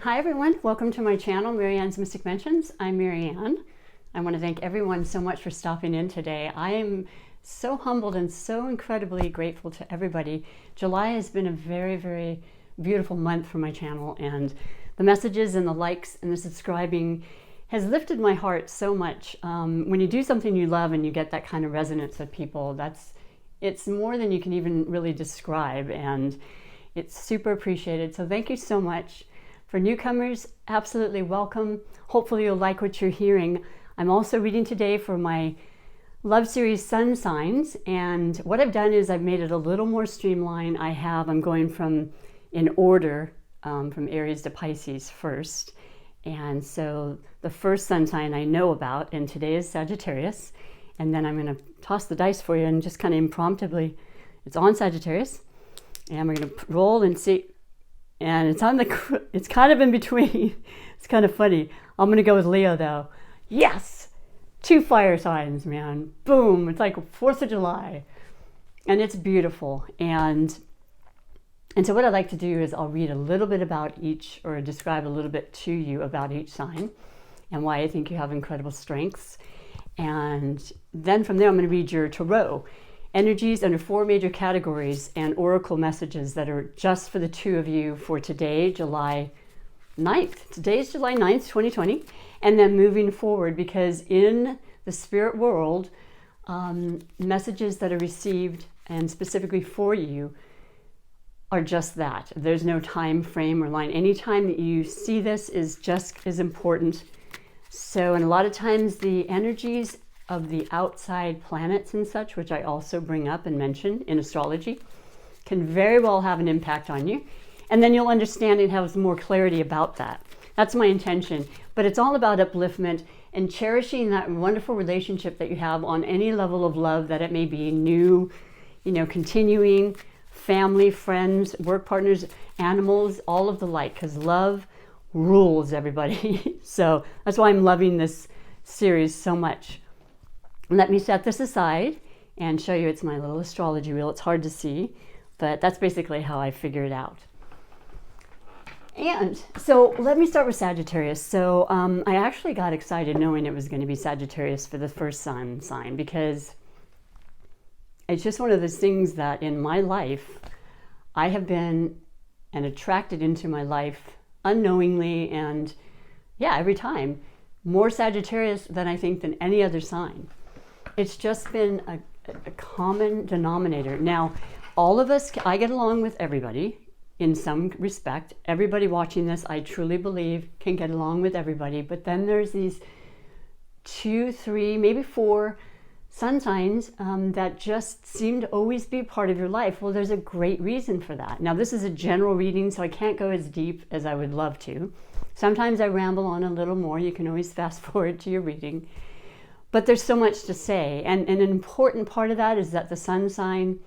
Hi everyone, welcome to my channel, MaryAnne's Mystic Mentions. I'm MaryAnne. I want to thank everyone so much for stopping in today. I am so humbled and so incredibly grateful to everybody. July has been a very, very beautiful month for my channel, and the messages and the likes and the subscribing has lifted my heart so much. When you do something you love and you get that kind of resonance of people, it's more than you can even really describe, and it's super appreciated. So thank you so much. For newcomers, absolutely welcome. Hopefully you'll like what you're hearing. I'm also reading today for my love series Sun Signs, and what I've done is I've made it a little more streamlined. I'm going from in order from Aries to Pisces first, and so the first sun sign I know about, and today is Sagittarius, and then I'm going to toss the dice for you and just kind of impromptu, it's on Sagittarius, and we're going to roll and see. And it's kind of in between. It's kind of funny. I'm going to go with Leo though. Yes! 2 fire signs, man. Boom! It's like 4th of July. And it's beautiful. And so what I like to do is I'll read a little bit about each, or describe a little bit to you about each sign and why I think you have incredible strengths. And then from there I'm going to read your tarot energies under 4 major categories and oracle messages that are just for the 2 of you for today, July 9th. Today's July 9th, 2020. And then moving forward, because in the spirit world, messages that are received and specifically for you are just that. There's no time frame or line. Anytime that you see this is just as important. So, and a lot of times the energies of the outside planets and such, which I also bring up and mention in astrology, can very well have an impact on you. And then you'll understand and have more clarity about that. That's my intention. But it's all about upliftment and cherishing that wonderful relationship that you have on any level of love that it may be, new, continuing, family, friends, work partners, animals, all of the like, because love rules, everybody. So that's why I'm loving this series so much. Let me set this aside and show you. It's my little astrology wheel. It's hard to see, but that's basically how I figure it out. And so let me start with Sagittarius. So I actually got excited knowing it was going to be Sagittarius for the first sun sign, because it's just one of those things that in my life I have been and attracted into my life unknowingly, and every time more Sagittarius than I think than any other sign. It's just been a common denominator. Now, all of us, I get along with everybody in some respect. Everybody watching this, I truly believe, can get along with everybody. But then there's these 2, 3, maybe 4 sun signs that just seem to always be part of your life. Well, there's a great reason for that. Now, this is a general reading, so I can't go as deep as I would love to. Sometimes I ramble on a little more. You can always fast forward to your reading. But there's so much to say. And an important part of that is that the sun sign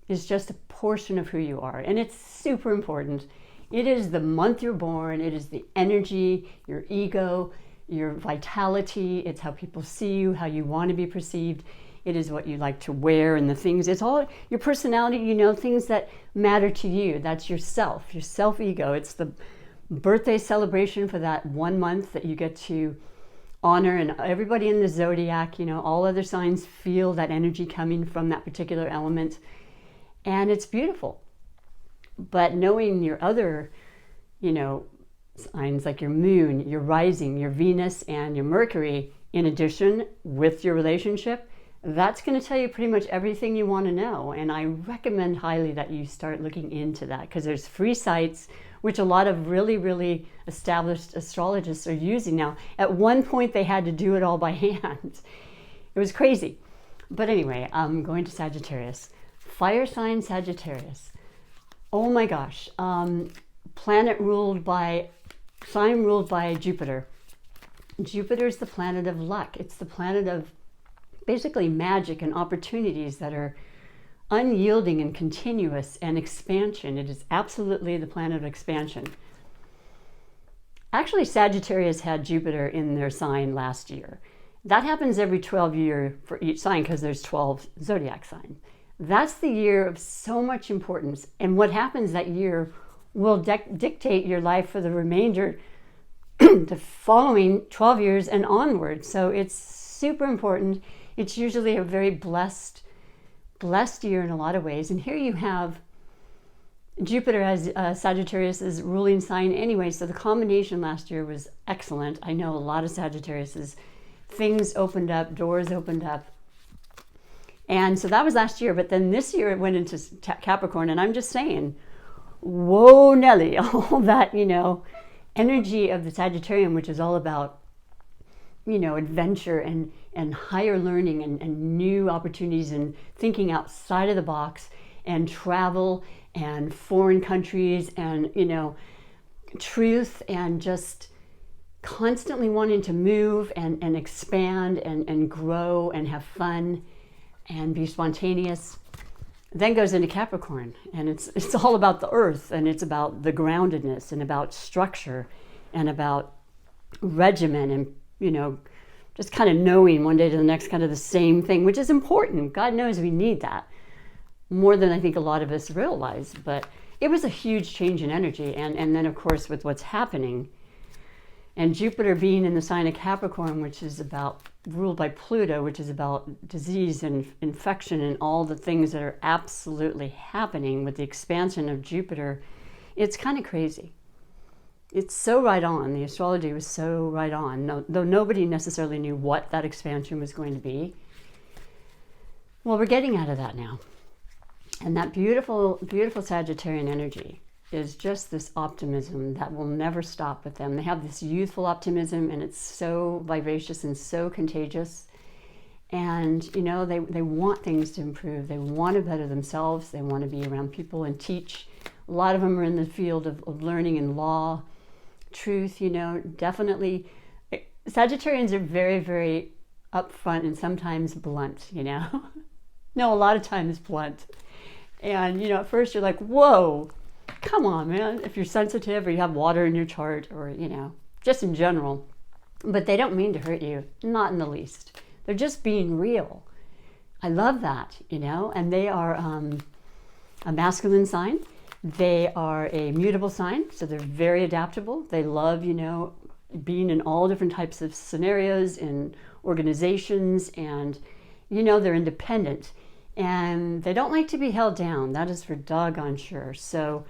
is just a portion of who you are. And it's super important. It is the month you're born. It is the energy, your ego, your vitality. It's how people see you, how you want to be perceived. It is what you like to wear and the things. It's all your personality, things that matter to you. That's yourself, your self-ego. It's the birthday celebration for that 1 month that you get to honor, and everybody in the zodiac, all other signs feel that energy coming from that particular element, and it's beautiful. But knowing your other, signs like your moon, your rising, your Venus, and your Mercury, in addition with your relationship, that's going to tell you pretty much everything you want to know. And I recommend highly that you start looking into that, because there's free sites which a lot of really, really established astrologists are using now. At one point, they had to do it all by hand. It was crazy. But anyway, I'm going to Sagittarius. Fire sign Sagittarius. Oh my gosh. Sign ruled by Jupiter. Jupiter is the planet of luck. It's the planet of basically magic and opportunities that are unyielding and continuous and expansion. It is absolutely the planet of expansion. Actually, Sagittarius had Jupiter in their sign last year. That happens every 12 years for each sign, because there's 12 zodiac signs. That's the year of so much importance. And what happens that year will dictate your life for the remainder, the following 12 years and onward. So it's super important. It's usually a very blessed year in a lot of ways. And here you have Jupiter as Sagittarius's ruling sign anyway, so the combination last year was excellent. I know a lot of Sagittarius's things opened up, doors opened up. And so that was last year, but then this year it went into Capricorn, and I'm just saying, whoa, Nelly, all that, energy of the Sagittarian, which is all about, adventure and higher learning and new opportunities and thinking outside of the box and travel and foreign countries and, truth and just constantly wanting to move and expand and grow and have fun and be spontaneous, then goes into Capricorn. And it's all about the earth, and it's about the groundedness and about structure and about regimen and, just kind of knowing one day to the next kind of the same thing, which is important. God knows we need that more than I think a lot of us realize. But it was a huge change in energy. And then, of course, with what's happening, and Jupiter being in the sign of Capricorn, which is ruled by Pluto, which is about disease and infection and all the things that are absolutely happening with the expansion of Jupiter, it's kind of crazy. It's so right on. The astrology was so right on, though nobody necessarily knew what that expansion was going to be. Well, we're getting out of that now. And that beautiful, beautiful Sagittarian energy is just this optimism that will never stop with them. They have this youthful optimism, and it's so vivacious and so contagious. And, they want things to improve. They want to better themselves. They want to be around people and teach. A lot of them are in the field of learning and law, truth, definitely. Sagittarians are very, very upfront and sometimes blunt, No, a lot of times blunt. And, at first you're like, whoa, come on, man. If you're sensitive or you have water in your chart or, just in general. But they don't mean to hurt you, not in the least. They're just being real. I love that, and they are a masculine sign. They are a mutable sign, so they're very adaptable. They love, being in all different types of scenarios and organizations, and, they're independent. And they don't like to be held down. That is for doggone sure. So,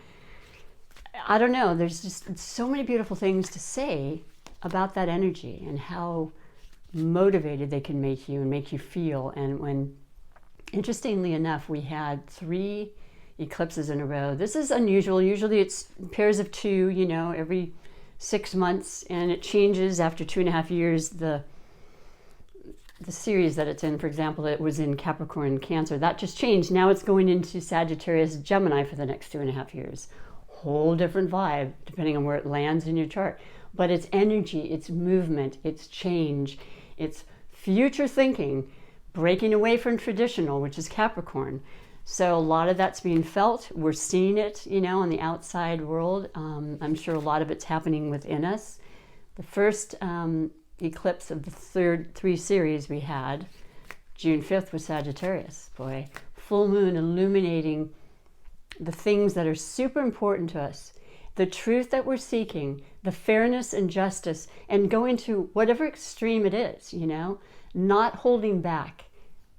I don't know. There's just so many beautiful things to say about that energy and how motivated they can make you and make you feel. And when, interestingly enough, we had 3 eclipses in a row. This is unusual. Usually it's pairs of 2, every 6 months, and it changes after 2.5 years. The series that it's in, for example, it was in Capricorn, Cancer. That just changed. Now it's going into Sagittarius, Gemini for the next 2.5 years. Whole different vibe depending on where it lands in your chart. But it's energy, it's movement, it's change, it's future thinking, breaking away from traditional, which is Capricorn. So a lot of that's being felt. We're seeing it, on the outside world. I'm sure a lot of it's happening within us. The first eclipse of the 3 series we had, June 5th, was Sagittarius. Boy, full moon illuminating the things that are super important to us, the truth that we're seeking, the fairness and justice, and going to whatever extreme it is, not holding back.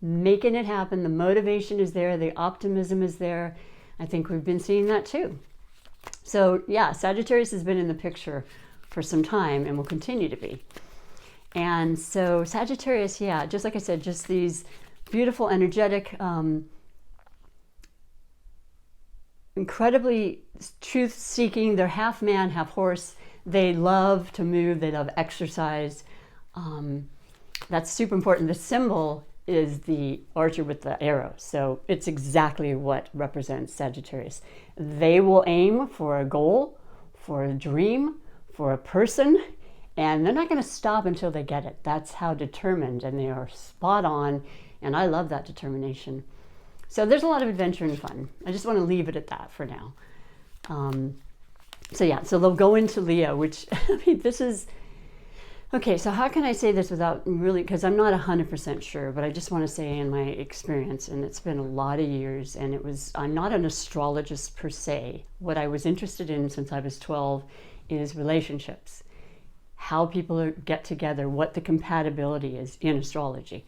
Making it happen. The motivation is there. The optimism is there. I think we've been seeing that too. So yeah, Sagittarius has been in the picture for some time and will continue to be. And so Sagittarius, yeah, just like I said, just these beautiful, energetic, incredibly truth-seeking. They're half man, half horse. They love to move. They love exercise. That's super important. The symbol is the archer with the arrow. So it's exactly what represents Sagittarius. They will aim for a goal, for a dream, for a person, and they're not going to stop until they get it. That's how determined, and they are spot on, and I love that determination. So there's a lot of adventure and fun. I just want to leave it at that for now. So they'll go into Leo, which, this is Okay, so how can I say this without really, because I'm not 100% sure, but I just want to say in my experience, and it's been a lot of years, and I'm not an astrologist per se. What I was interested in since I was 12 is relationships, how people get together, what the compatibility is in astrology.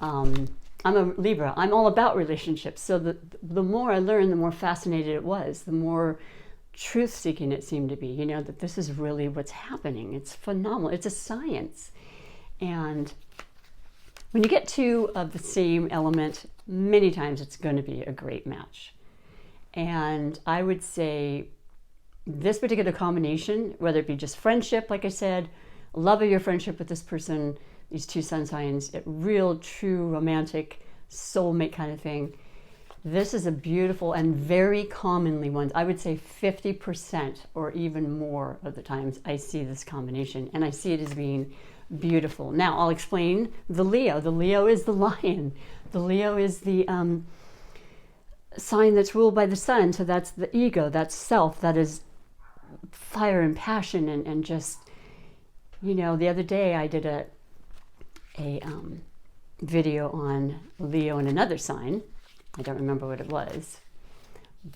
I'm a Libra. I'm all about relationships. So the more I learned, the more fascinated it was, the more truth-seeking it seemed to be, that this is really what's happening. It's phenomenal. It's a science. And when you get two of the same element, many times it's going to be a great match. And I would say this particular combination, whether it be just friendship, like I said, love of your friendship with this person, these two sun signs, real, true, romantic, soulmate kind of thing. This is a beautiful and very commonly ones. I would say 50% or even more of the times I see this combination, and I see it as being beautiful. Now I'll explain the Leo. The Leo is the lion. The Leo is the sign that's ruled by the sun. So that's the ego, that's self, that is fire and passion and just, the other day I did a video on Leo and another sign. I don't remember what it was,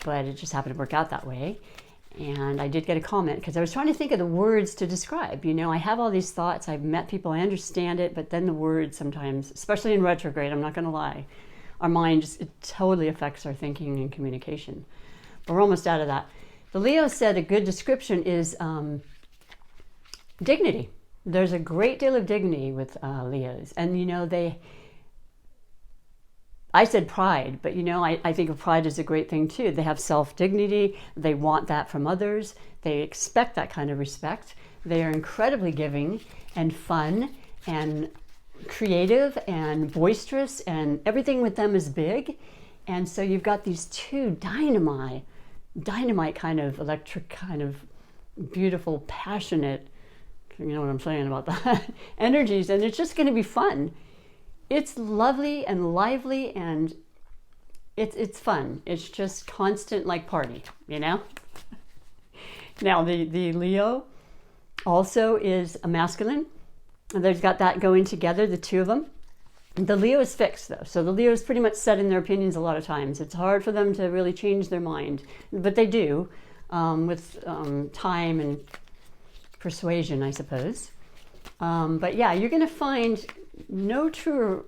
but it just happened to work out that way. And I did get a comment because I was trying to think of the words to describe. I have all these thoughts. I've met people. I understand it. But then the words sometimes, especially in retrograde, I'm not going to lie, our mind it totally affects our thinking and communication. But we're almost out of that. The Leo said a good description is dignity. There's a great deal of dignity with Leos. And, I said pride, but I think of pride as a great thing too. They have self-dignity. They want that from others. They expect that kind of respect. They are incredibly giving and fun and creative and boisterous, and everything with them is big. And so you've got these two dynamite kind of electric, kind of beautiful, passionate, you know what I'm saying about that, energies, and it's just going to be fun. It's lovely and lively, and it's fun. It's just constant like party, Now the Leo also is a masculine. And they've got that going together, the two of them. The Leo is fixed though. So the Leo is pretty much set in their opinions a lot of times. It's hard for them to really change their mind, but they do with time and persuasion, I suppose. But yeah, you're going to find no truer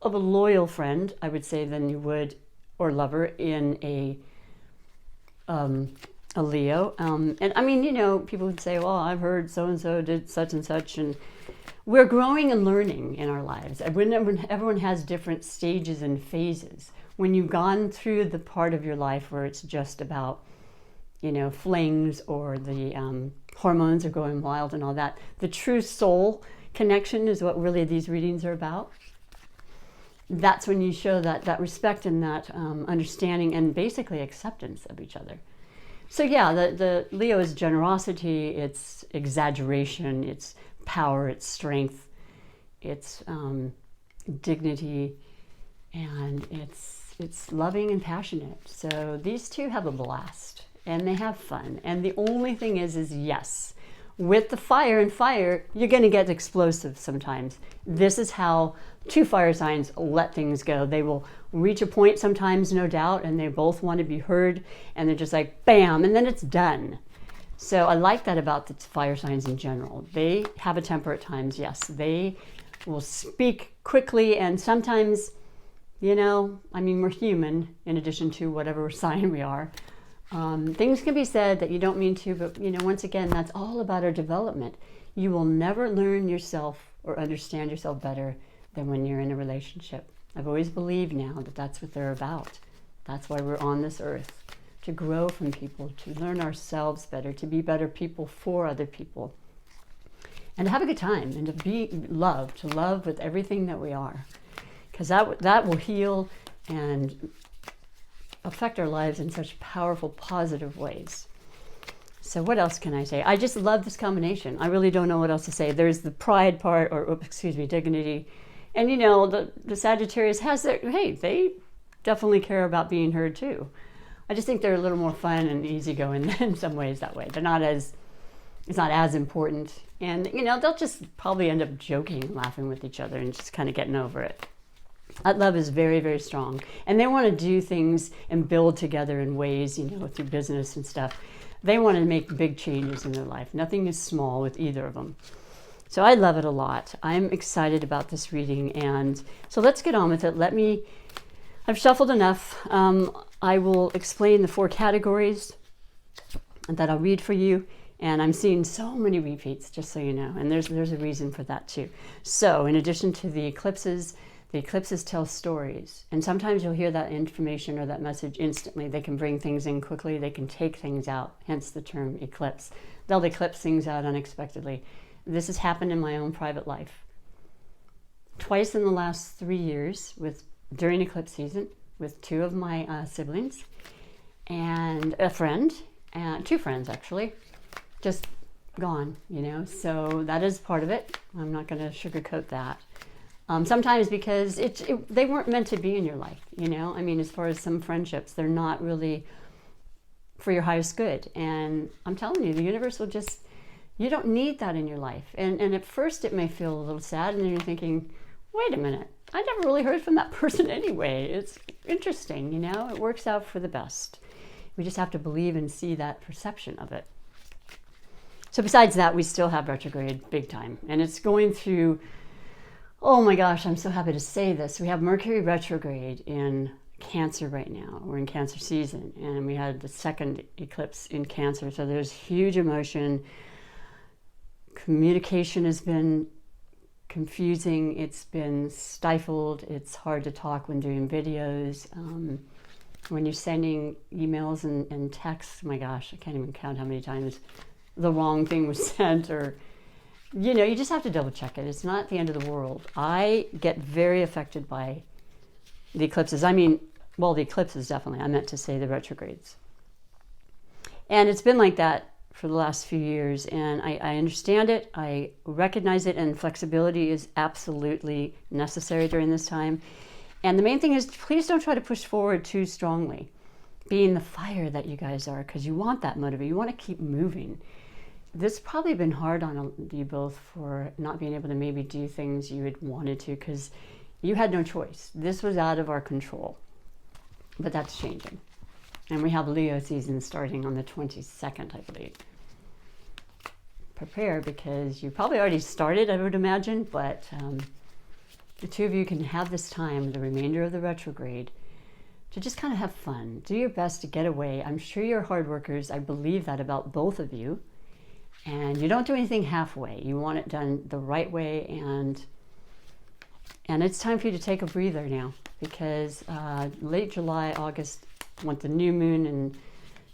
of a loyal friend, I would say, than you would, or lover, in a Leo. And I mean, people would say, well, I've heard so-and-so did such and such, and we're growing and learning in our lives. Everyone has different stages and phases. When you've gone through the part of your life where it's just about, flings, or the hormones are going wild and all that, the true soul connection is what really these readings are about. That's when you show that respect and that understanding and basically acceptance of each other. So yeah, the Leo is generosity, it's exaggeration, it's power, it's strength, it's dignity, and it's loving and passionate. So these two have a blast and they have fun. And the only thing is yes, with the fire and fire, you're going to get explosive sometimes. This is how two fire signs let things go. They will reach a point sometimes, no doubt, and they both want to be heard, and they're just like, bam, and then it's done. So I like that about the fire signs in general. They have a temper at times, yes. They will speak quickly, and sometimes, we're human in addition to whatever sign we are. Things can be said that you don't mean to, but once again, that's all about our development. You will never learn yourself or understand yourself better than when you're in a relationship. I've always believed now that that's what they're about. That's why we're on this earth, to grow from people, to learn ourselves better, to be better people for other people, and to have a good time, and to be loved, to love with everything that we are, because that will heal and affect our lives in such powerful, positive ways. So what else can I say? I just love this combination. I really don't know what else to say. There's the pride part, dignity. And the Sagittarius has they definitely care about being heard too. I just think they're a little more fun and easygoing in some ways that way. They're not as it's not as important. And, you know, they'll just probably end up joking and laughing with each other and just kind of getting over it. That love is very, very strong. And they want to do things and build together in ways, you know, through business and stuff. They want to make big changes in their life. Nothing is small with either of them. So I love it a lot. I'm excited about this reading. And so let's get on with it. I've shuffled enough. I will explain the 4 categories that I'll read for you. And I'm seeing so many repeats, just so you know. And there's a reason for that too. So in addition to the eclipses tell stories. And sometimes you'll hear that information or that message instantly. They can bring things in quickly. They can take things out, hence the term eclipse. They'll eclipse things out unexpectedly. This has happened in my own private life. Twice in the last 3 years during eclipse season with 2 of my siblings and a friend, and 2 friends actually, just gone, you know. So that is part of it. I'm not going to sugarcoat that. Sometimes because they weren't meant to be in your life, you know. I mean, as far as some friendships, they're not really for your highest good. And I'm telling you, the universe will just, you don't need that in your life. And at first it may feel a little sad, and then you're thinking, wait a minute, I never really heard from that person anyway. It's interesting, you know. It works out for the best. We just have to believe and see that perception of it. So besides that, we still have retrograde big time. And it's going through, oh my gosh, I'm so happy to say this. We have Mercury retrograde in Cancer right now. We're in Cancer season, and we had the 2nd eclipse in Cancer. So there's huge emotion. Communication has been confusing. It's been stifled. It's hard to talk when doing videos. When you're sending emails and texts, my gosh, I can't even count how many times the wrong thing was sent, or you know, you just have to double check it. It's not the end of the world. I get very affected by the eclipses. I mean, well, the eclipses definitely. I meant to say the retrogrades. And it's been like that for the last few years. And I understand it. I recognize it. And flexibility is absolutely necessary during this time. And the main thing is, please don't try to push forward too strongly. Being the fire that you guys are, because you want that motivation. You want to keep moving. This probably been hard on you both for not being able to maybe do things you had wanted to, because you had no choice. This was out of our control. But that's changing. And we have Leo season starting on the 22nd, I believe. Prepare, because you probably already started, I would imagine, but the 2 of you can have this time, the remainder of the retrograde, to just kind of have fun. Do your best to get away. I'm sure you're hard workers. I believe that about both of you. And you don't do anything halfway. You want it done the right way, and it's time for you to take a breather now, because late July, August, with the new moon and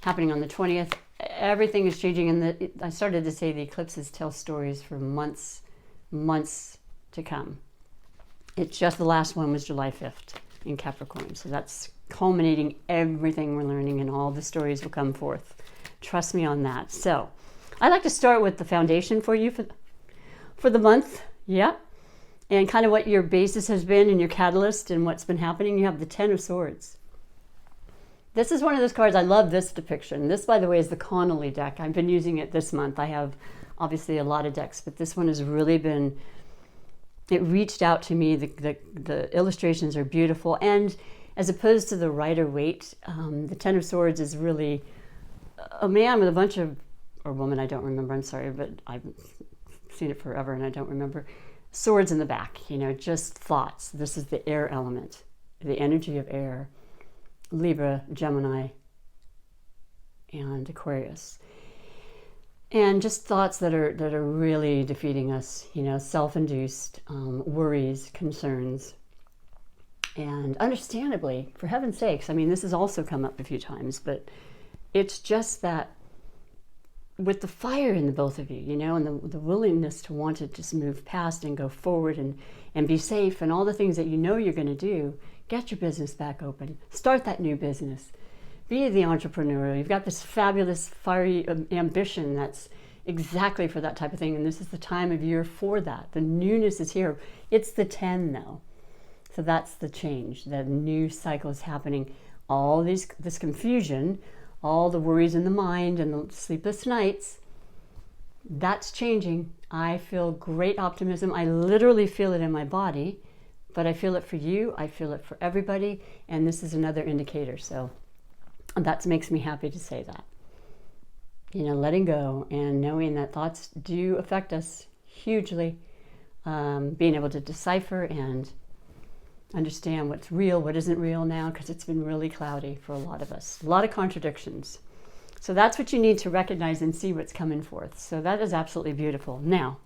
happening on the 20th, everything is changing. And I started to say the eclipses tell stories for months to come. It's just the last one was July 5th in Capricorn. So that's culminating everything we're learning, and all the stories will come forth. Trust me on that. So I'd like to start with the foundation for you for the month. Yeah. And kind of what your basis has been and your catalyst and what's been happening. You have the 10 of Swords. This is one of those cards. I love this depiction. This, by the way, is the Connolly deck. I've been using it this month. I have obviously a lot of decks, but this one has really been, it reached out to me. The illustrations are beautiful. And as opposed to the Rider-Waite, the 10 of Swords is really a man with a bunch of, or woman, I don't remember, I'm sorry, but I've seen it forever and I don't remember. Swords in the back, you know, just thoughts. This is the air element, the energy of air. Libra, Gemini, and Aquarius. And just thoughts that are really defeating us, you know, self-induced worries, concerns. And understandably, for heaven's sakes, I mean, this has also come up a few times, but it's just that with the fire in the both of you, you know, and the willingness to want to just move past and go forward and be safe and all the things that you know you're going to do, get your business back open, start that new business, be the entrepreneur. You've got this fabulous fiery ambition that's exactly for that type of thing, and this is the time of year for that. The newness is here. It's the 10 though. So that's the change. The new cycle is happening. All this confusion, all the worries in the mind and the sleepless nights, That's changing. I feel great optimism. I literally feel it in my body, but I feel it for you. I feel it for everybody. And this is another indicator. So that makes me happy to say that. You know, letting go and knowing that thoughts do affect us hugely. Being able to decipher and understand what's real, what isn't real now, because it's been really cloudy for a lot of us. A lot of contradictions. So that's what you need to recognize and see what's coming forth. So that is absolutely beautiful. Now,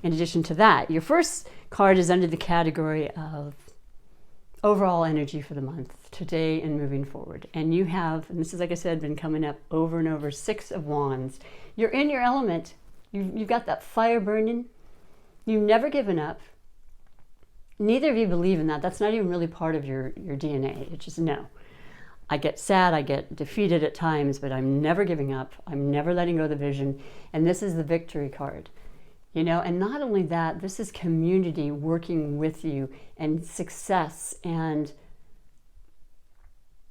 in addition to that, your first card is under the category of overall energy for the month, today and moving forward. And you have, and this is, like I said, been coming up over and over, 6 of Wands. You're in your element. You've got that fire burning. You've never given up. Neither of you believe in that. That's not even really part of your DNA. It's just no. I get sad, I get defeated at times, but I'm never giving up. I'm never letting go of the vision. And this is the victory card. You know, and not only that, this is community working with you and success and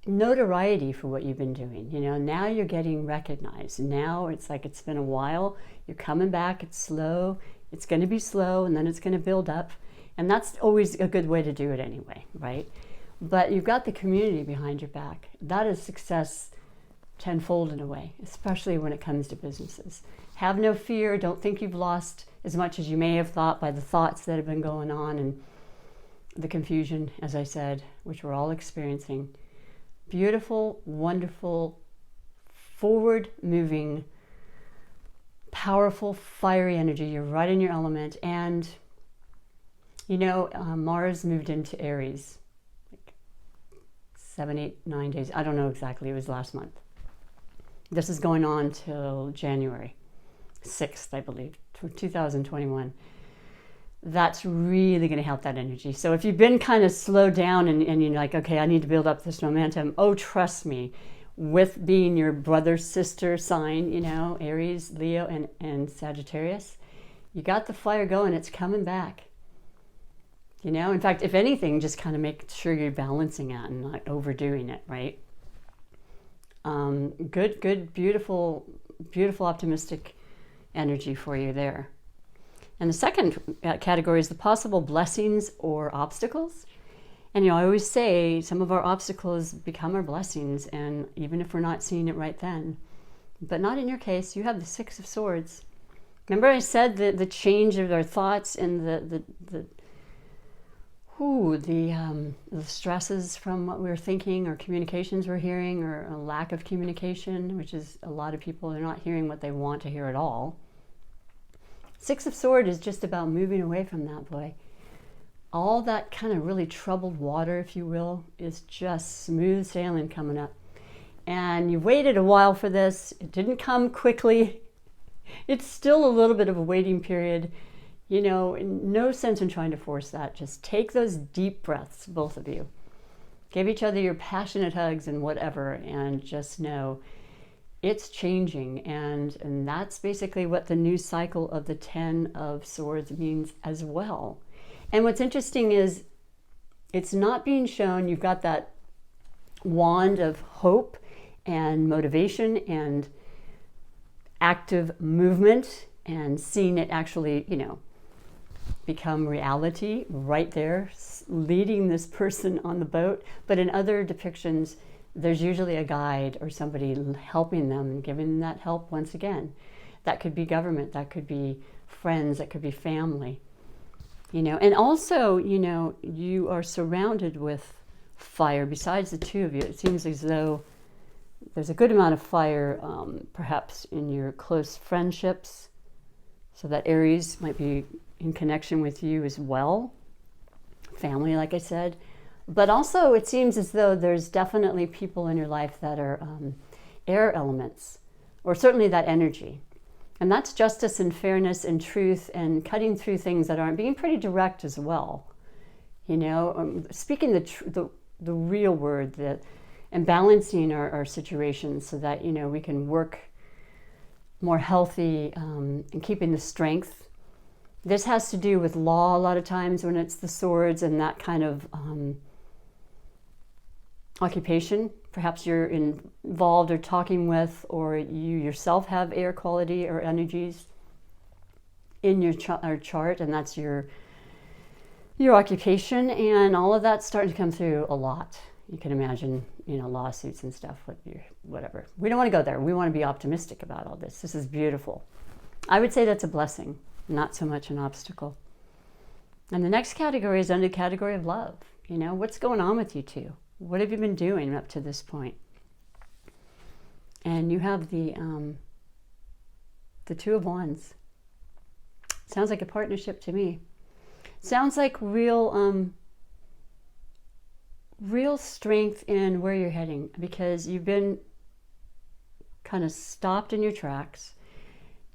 notoriety for what you've been doing. You know, now you're getting recognized. Now it's like it's been a while. You're coming back. It's slow. It's going to be slow, and then it's going to build up. And that's always a good way to do it anyway, right? But you've got the community behind your back. That is success tenfold in a way, especially when it comes to businesses. Have no fear. Don't think you've lost as much as you may have thought by the thoughts that have been going on and the confusion, as I said, which we're all experiencing. Beautiful, wonderful, forward-moving, powerful, fiery energy. You're right in your element. And, you know, Mars moved into Aries. 7, 8, 9 days. I don't know exactly. It was last month. This is going on till January 6th, I believe, 2021. That's really going to help that energy. So if you've been kind of slowed down and you're like, okay, I need to build up this momentum. Oh, trust me, with being your brother, sister sign, you know, Aries, Leo, and Sagittarius, you got the fire going. It's coming back. You know, in fact, if anything, just kind of make sure you're balancing it and not overdoing it, right? Good, beautiful, optimistic energy for you there. And the second category is the possible blessings or obstacles. And, you know, I always say some of our obstacles become our blessings, and even if we're not seeing it right then. But not in your case. You have the 6 of Swords. Remember I said the change of our thoughts and the stresses from what we were thinking or communications we're hearing, or a lack of communication, which is a lot of people are not hearing what they want to hear at all. 6 of Swords is just about moving away from that, boy. All that kind of really troubled water, if you will, is just smooth sailing coming up. And you waited a while for this. It didn't come quickly. It's still a little bit of a waiting period. You know, no sense in trying to force that. Just take those deep breaths, both of you. Give each other your passionate hugs and whatever, and just know it's changing. And that's basically what the new cycle of the 10 of Swords means as well. And what's interesting is it's not being shown. You've got that wand of hope and motivation and active movement and seeing it actually, you know, become reality right there, leading this person on the boat. But in other depictions, there's usually a guide or somebody helping them and giving them that help once again. That could be government, that could be friends, that could be family. You know, and also, you know, you are surrounded with fire. Besides the 2 of you, it seems as though there's a good amount of fire, perhaps in your close friendships. So that Aries might be in connection with you as well. Family, like I said. But also, it seems as though there's definitely people in your life that are air elements, or certainly that energy. And that's justice and fairness and truth and cutting through things that aren't, being pretty direct as well. You know, speaking the real word, and balancing our situations so that, you know, we can work more healthy and keeping the strength. This has to do with law a lot of times when it's the Swords and that kind of occupation, perhaps you're involved or talking with, or you yourself have air quality or energies in your chart, and that's your occupation, and all of that's starting to come through a lot. You can imagine, lawsuits and stuff, whatever. We don't want to go there. We want to be optimistic about all this. This is beautiful. I would say that's a blessing, not so much an obstacle. And the next category is under the category of love. What's going on with you two? What have you been doing up to this point? And you have the Two of Wands. Sounds like a partnership to me. Sounds like real strength in where you're heading, because you've been kind of stopped in your tracks.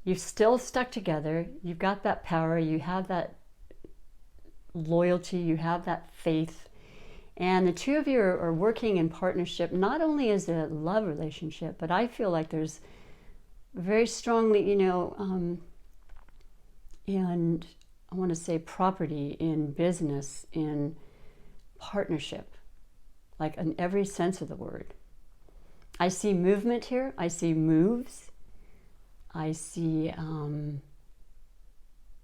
You've still stuck together. You've got that power. You have that loyalty. You have that faith. And the two of you are working in partnership, not only as a love relationship, but I feel like there's very strongly, and I want to say property, in business, in partnership, like in every sense of the word. I see movement here. I see moves. I see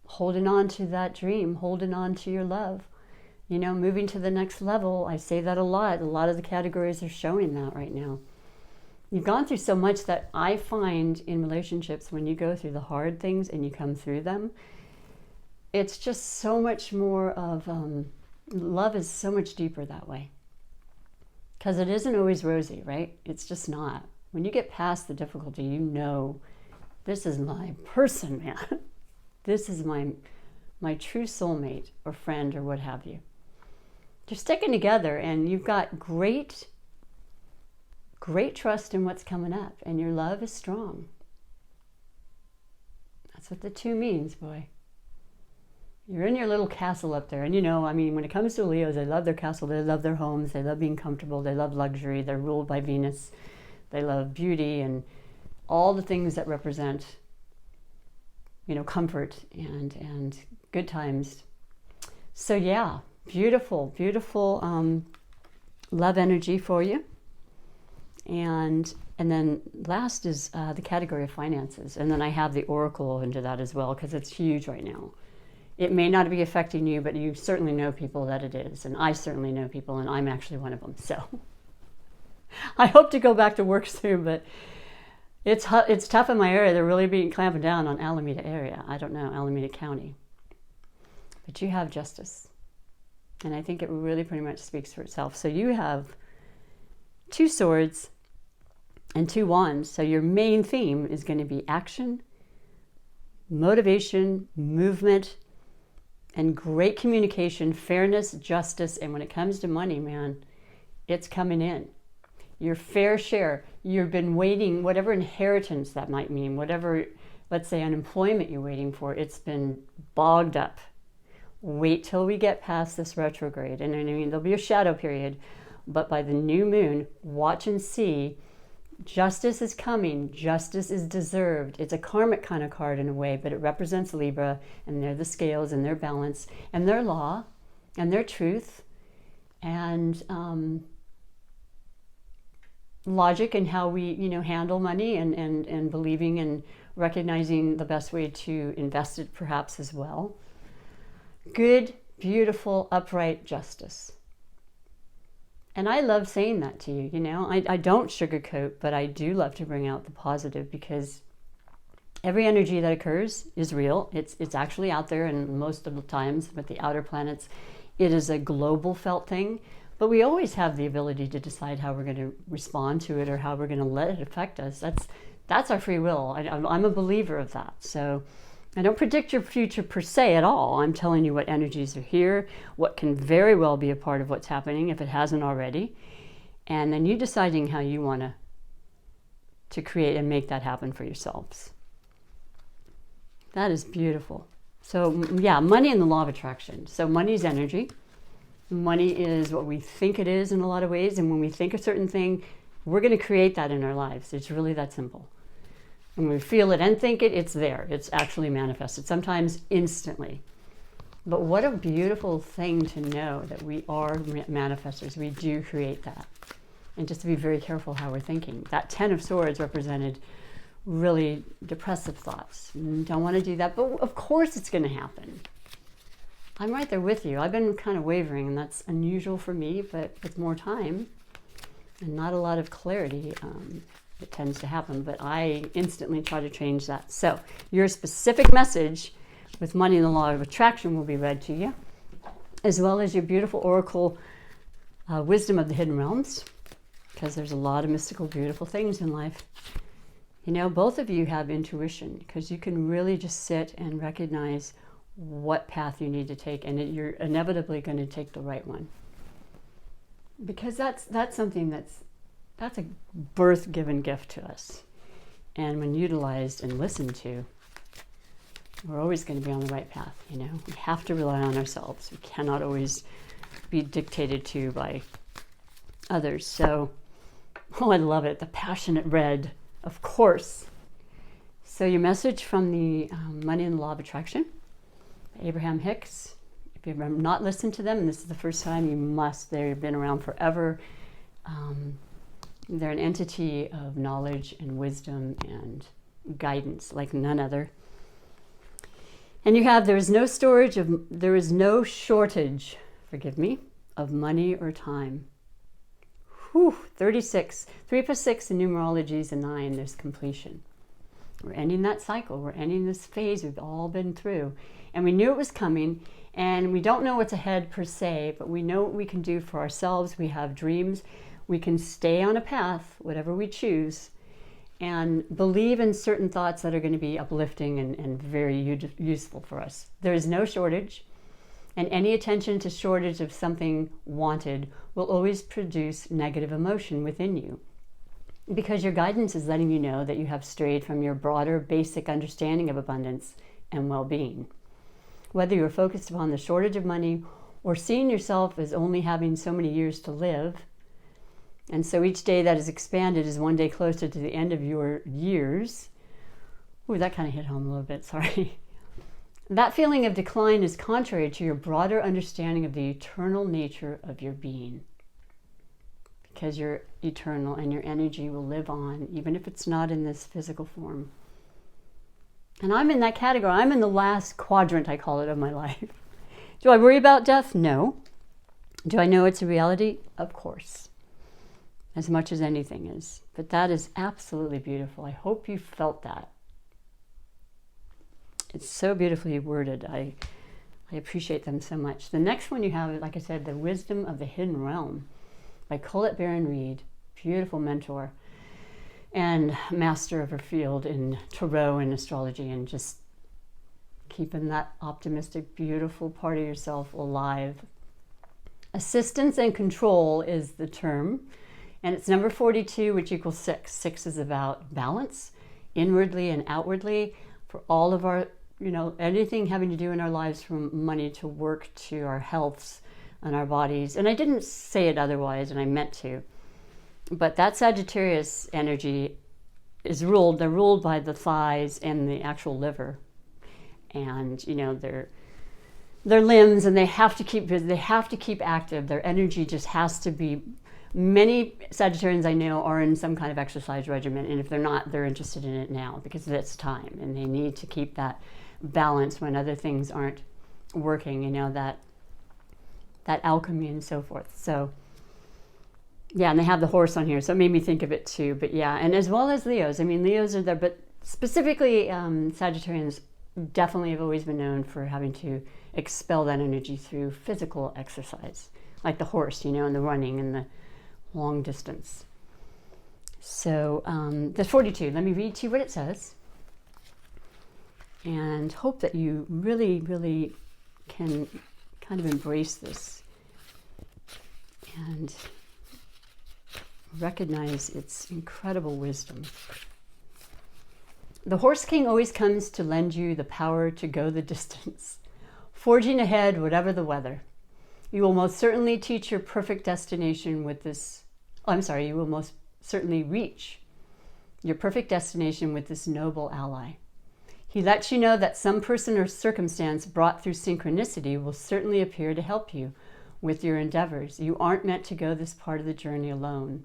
holding on to that dream, holding on to your love, moving to the next level. I say that a lot. A lot of the categories are showing that right now. You've gone through so much that I find in relationships, when you go through the hard things and you come through them, it's just so much more of, love is so much deeper that way. Because it isn't always rosy, right? It's just not. When you get past the difficulty, this is my person, man. This is my true soulmate or friend or what have you. You're sticking together, and you've got great trust in what's coming up, and your love is strong. That's what the 2 means, boy. You're in your little castle up there, and when it comes to Leos, they love their castle, they love their homes, they love being comfortable, they love luxury, they're ruled by Venus, they love beauty and all the things that represent, comfort and good times. So yeah, beautiful love energy for you. And then last is the category of finances. And then I have the oracle into that as well, because it's huge right now. It may not be affecting you, but you certainly know people that it is. And I certainly know people, and I'm actually one of them. So I hope to go back to work soon, but it's tough in my area. They're really clamping down on Alameda area. I don't know, Alameda County. But you have justice. And I think it really pretty much speaks for itself. So you have 2 swords and 2 wands. So your main theme is going to be action, motivation, movement, and great communication, fairness, justice. And when it comes to money, man, it's coming in. Your fair share. You've been waiting, whatever inheritance that might mean, whatever, let's say, unemployment you're waiting for, it's been bogged up. Wait till we get past this retrograde. And there'll be a shadow period, but by the new moon, watch and see. Justice is coming. Justice is deserved. It's a karmic kind of card in a way, but it represents Libra, and they're the scales and their balance and their law and their truth and logic and how we, handle money and believing and recognizing the best way to invest it perhaps as well. Good, beautiful, upright justice. And I love saying that to you, I don't sugarcoat, but I do love to bring out the positive, because every energy that occurs is real. It's actually out there, and most of the times with the outer planets, it is a global felt thing. But we always have the ability to decide how we're going to respond to it or how we're going to let it affect us. That's our free will. I'm a believer of that. So I don't predict your future per se at all. I'm telling you what energies are here, what can very well be a part of what's happening if it hasn't already, and then you deciding how you want to create and make that happen for yourselves. That is beautiful. So yeah, money and the law of attraction. So money is energy. Money is what we think it is in a lot of ways, and when we think a certain thing, we're going to create that in our lives. It's really that simple. When we feel it and think it, it's there. It's actually manifested, sometimes instantly. But what a beautiful thing to know that we are manifestors. We do create that. And just to be very careful how we're thinking. That 10 of Swords represented really depressive thoughts. Don't want to do that, but of course it's going to happen. I'm right there with you. I've been kind of wavering, and that's unusual for me, but with more time and not a lot of clarity, it tends to happen, but I instantly try to change that. So your specific message with money and the law of attraction will be read to you, as well as your beautiful oracle wisdom of the hidden realms, because there's a lot of mystical, beautiful things in life. You know, both of you have intuition, because you can really just sit and recognize what path you need to take, and you're inevitably going to take the right one. Because that's something that's a birth-given gift to us. And when utilized and listened to, we're always going to be on the right path, you know. We have to rely on ourselves. We cannot always be dictated to by others. So, oh, I love it. The passionate red, of course. So your message from the Money and the Law of Attraction, Abraham Hicks. If you've not listened to them, and this is the first time, you must. They've been around forever. They're an entity of knowledge and wisdom and guidance like none other. And you have, there is no shortage, forgive me, of money or time. Whew, 36. 3 plus 6 in numerology is a 9. There's completion. We're ending that cycle. We're ending this phase we've all been through. And we knew it was coming, and we don't know what's ahead per se, but we know what we can do for ourselves. We have dreams. We can stay on a path, whatever we choose, and believe in certain thoughts that are going to be uplifting and very useful for us. There is no shortage, and any attention to shortage of something wanted will always produce negative emotion within you, because your guidance is letting you know that you have strayed from your broader basic understanding of abundance and well-being. Whether you're focused upon the shortage of money or seeing yourself as only having so many years to live, and so each day that is expanded is one day closer to the end of your years. Ooh, that kind of hit home a little bit, sorry. That feeling of decline is contrary to your broader understanding of the eternal nature of your being. Because you're eternal and your energy will live on, even if it's not in this physical form. And I'm in that category. I'm in the last quadrant, I call it, of my life. Do I worry about death? No. Do I know it's a reality? Of course. As much as anything is. But that is absolutely beautiful. I hope you felt that. It's so beautifully worded. I appreciate them so much. The next one you have, like I said, The Wisdom of the Hidden Realm by Colette Baron Reid. Beautiful mentor and master of her field in tarot and astrology, and just keeping that optimistic, beautiful part of yourself alive. Assistance and control is the term, and it's number 42, which equals 6. 6 is about balance, inwardly and outwardly, for all of our, anything having to do in our lives, from money to work to our healths and our bodies. And I didn't say it otherwise, and I meant to. But that Sagittarius energy is ruled, they're ruled by the thighs and the actual liver. And, their limbs, and they have to keep busy, they have to keep active. Their energy just has to be, many Sagittarians I know are in some kind of exercise regimen. And if they're not, they're interested in it now because it's time. And they need to keep that balance when other things aren't working, that alchemy and so forth. So, yeah, and they have the horse on here, so it made me think of it too. But yeah, and as well as Leos. Leos are there, but specifically Sagittarians definitely have always been known for having to expel that energy through physical exercise, like the horse, and the running and the long distance. So the 42, let me read to you what it says, and hope that you really, really can kind of embrace this and recognize its incredible wisdom. The Horse King always comes to lend you the power to go the distance, forging ahead whatever the weather. You will most certainly teach your perfect destination with this, you will most certainly reach your perfect destination with this noble ally. He lets you know that some person or circumstance brought through synchronicity will certainly appear to help you with your endeavors. You aren't meant to go this part of the journey alone.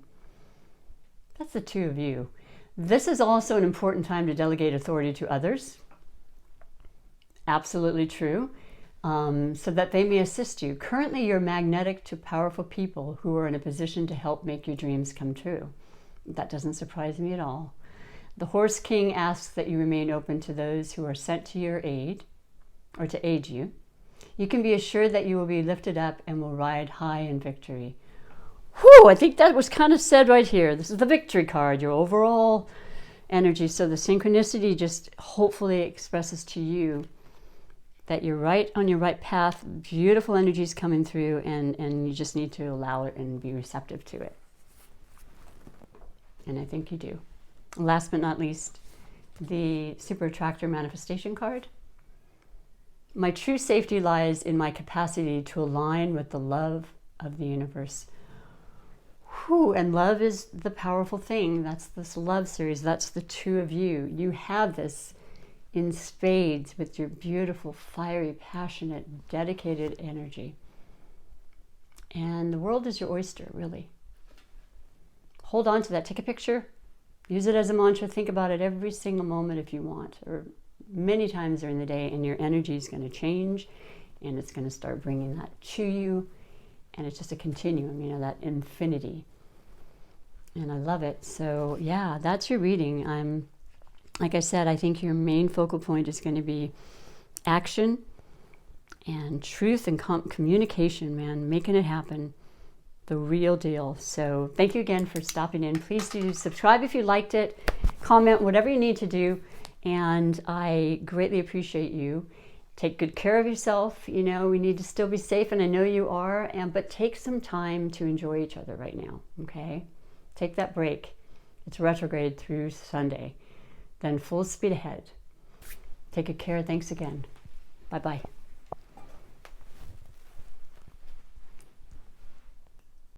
That's the two of you. This is also an important time to delegate authority to others. Absolutely true. So that they may assist you. Currently, you're magnetic to powerful people who are in a position to help make your dreams come true. That doesn't surprise me at all. The Horse King asks that you remain open to those who are sent to your aid, or to aid you. You can be assured that you will be lifted up and will ride high in victory. Whew, I think that was kind of said right here. This is the victory card, your overall energy. So the synchronicity just hopefully expresses to you that you're right on your right path, beautiful energies coming through, and you just need to allow it and be receptive to it. And I think you do. Last but not least, the Super Attractor Manifestation card. My true safety lies in my capacity to align with the love of the universe. Whew, and love is the powerful thing. That's this love series. That's the two of you. You have this in spades with your beautiful, fiery, passionate, dedicated energy. And the world is your oyster, really. Hold on to that. Take a picture. Use it as a mantra. Think about it every single moment if you want, or many times during the day, and your energy is going to change, and it's going to start bringing that to you. And it's just a continuum, you know, that infinity. And I love it. So yeah, that's your reading. Like I said, I think your main focal point is going to be action and truth and communication, man, making it happen, the real deal. So thank you again for stopping in. Please do subscribe if you liked it, comment, whatever you need to do. And I greatly appreciate you. Take good care of yourself. You know, we need to still be safe, and I know you are, but take some time to enjoy each other right now, okay? Take that break. It's retrograde through Sunday. Then full speed ahead. Take good care. Thanks again. Bye-bye.